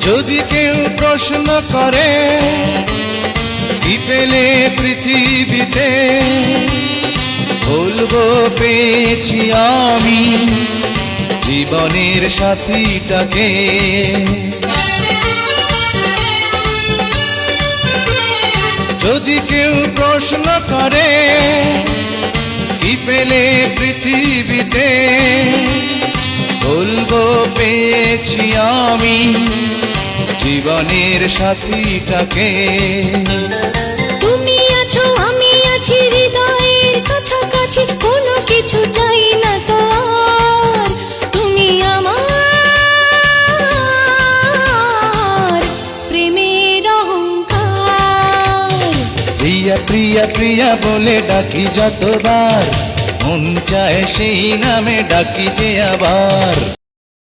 যদি কেউ প্রশ্ন করে কি পেলে পৃথিবীতে, বলবো পেয়েছি আমি জীবনের সাথীটাকে। যদি কেউ প্রশ্ন করে কি পেলে পৃথিবীতে, বলবো পেয়েছি আমি জীবনের সাথীটাকে। তুমি আছো আমি আছি হৃদয়ের কাছাকাছি, কোনো কিছু চাই না তো আর। তুমি আমার প্রেমের অহংকার। প্রিয়া প্রিয়া প্রিয়া বলে ডাকি যতবার, মন চায় সেই নামে ডাকি যে আবার।